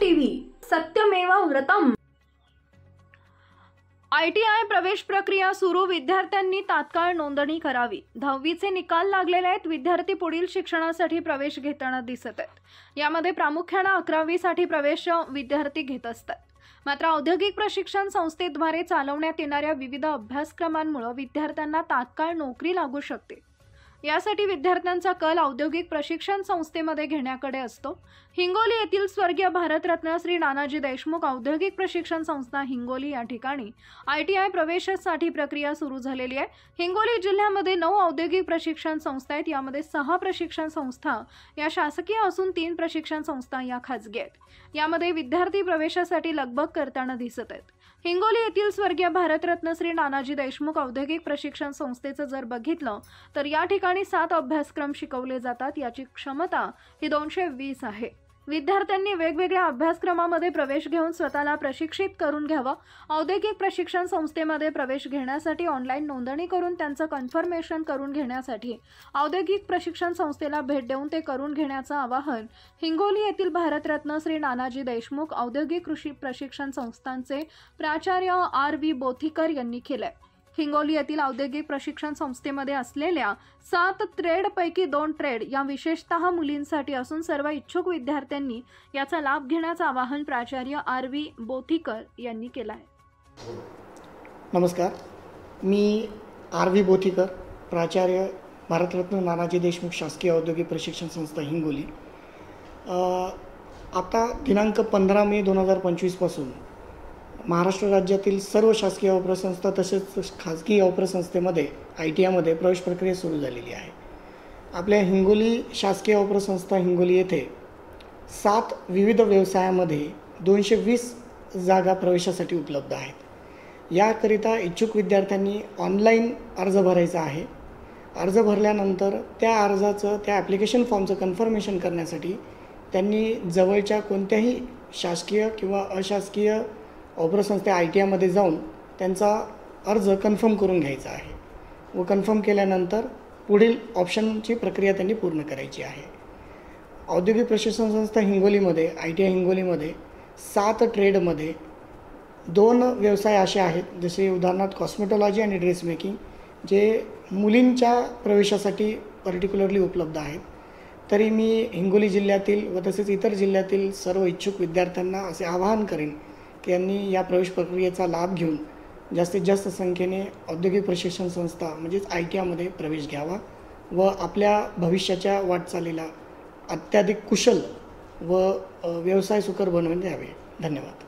TV सत्यमेव व्रतम। ITI प्रवेश प्रक्रिया सुरू, विद्यार्थ्यांनी तात्काळ नोंदणी करावी। 10वीचे निकाल लागलेले आहेत, विद्यार्थी पुढील शिक्षणासाठी प्रवेश घेताना दिसत आहेत। यामध्ये प्रामुख्याने 11वी साठी प्रवेश विद्यार्थी घेत असतात। मात्र औद्योगिक प्रशिक्षण संस्थेद्वारे चालवण्यात येणाऱ्या विविध अभ्यासक्रमांमुळे विद्यार्थ्यांना तात्काळ नोकरी लागू शकते। यासाठी विद्यार्थ्यांचा कल औद्योगिक प्रशिक्षण संस्थेमध्ये घेण्याकडे असतो। हिंगोली येथील स्वर्गीय भारतरत्न श्री नानाजी देशमुख औद्योगिक प्रशिक्षण संस्था हिंगोली या ठिकाणी ITI प्रवेशासाठी प्रक्रिया सुरू झालेली आहे। हिंगोली जिल्ह्यामध्ये 9 औद्योगिक प्रशिक्षण संस्था आहेत। यामध्ये 6 प्रशिक्षण संस्था या शासकीय असून 3 प्रशिक्षण संस्था या खासगी आहेत। यामध्ये विद्यार्थी प्रवेशासाठी लगबग करताना दिसत आहेत। हिंगोली येथील स्वर्गीय भारतरत्न श्री नानाजी देशमुख औद्योगिक प्रशिक्षण संस्थेचं जर बघितलं तर या ठिकाणी 7 अभ्यासक्रम शिकवले जातात। याची क्षमता ही 220 आहे। विद्यार्थ्यांनी वेगवेगळ्या अभ्यासक्रमामध्ये प्रवेश घेऊन स्वतःला प्रशिक्षित करून घ्यावा। औद्योगिक प्रशिक्षण संस्थेमध्ये प्रवेश घेण्यासाठी ऑनलाईन नोंदणी करून त्यांचं कन्फर्मेशन करून घेण्यासाठी औद्योगिक प्रशिक्षण संस्थेला भेट देऊन ते करून घेण्याचं आवाहन हिंगोली येथील भारतरत्न श्री नानाजी देशमुख औद्योगिक कृषी प्रशिक्षण संस्थांचे प्राचार्य RV बोथीकर यांनी केलंय। हिंगोली येथील औद्योगिक प्रशिक्षण संस्थेमध्ये असलेल्या 7 ट्रेडपैकी 2 ट्रेड या विशेषतः मुलींसाठी असून सर्व इच्छुक विद्यार्थ्यांनी याचा लाभ घेण्याचं आवाहन प्राचार्य RV बोथीकर यांनी केलं आहे। नमस्कार, मी RV बोथीकर, प्राचार्य भारतरत्न नानाजी देशमुख शासकीय औद्योगिक प्रशिक्षण संस्था हिंगोली। आता दिनांक 15 मे 2025 पासून महाराष्ट्र राज्यातील सर्व शासकीय अवप्रसंस्था तसेच खाजगी अवप्रसंस्थेमध्ये ITI प्रवेश प्रक्रिया सुरू झालेली आहे। आपल्या हिंगोली शासकीय अवप्रसंस्था हिंगोली येथे 7 विविध व्यवसायामध्ये 220 जागा प्रवेशासाठी उपलब्ध आहेत। याकरिता इच्छुक विद्यार्थ्यांनी ऑनलाईन अर्ज भरायचा आहे। अर्ज भरल्यानंतर त्या अर्जाचं त्या ॲप्लिकेशन फॉर्मचं कन्फर्मेशन करण्यासाठी त्यांनी जवळच्या कोणत्याही शासकीय किंवा अशासकीय अवप्रसंस्थे ITI जाऊन त्यांचा अर्ज कन्फर्म करून घ्यायचा आहे व कन्फर्म केल्यानंतर पुढील ऑप्शनची प्रक्रिया त्यांनी पूर्ण करायची आहे। औद्योगिक प्रशिक्षण संस्था हिंगोलीमध्ये ITI हिंगोलीमध्ये 7 ट्रेडमध्ये 2 व्यवसाय असे आहेत, जसे उदाहरणार्थ कॉस्मेटॉलॉजी आणि ड्रेस मेकिंग, जे मुलींच्या प्रवेशासाठी पर्टिक्युलरली उपलब्ध आहेत। तरी मी हिंगोली जिल्ह्यातील व तसेच इतर जिल्ह्यातील सर्व इच्छुक विद्यार्थ्यांना असे आवाहन करेन की यांनी या प्रवेश प्रक्रियेचा लाभ घेऊन जास्तीत जास्त संख्येने औद्योगिक प्रशिक्षण संस्था म्हणजेच ITI प्रवेश घ्यावा व आपल्या भविष्याच्या वाटचालीला अत्याधिक कुशल व व्यवसाय सुकर बनवून द्यावे। धन्यवाद।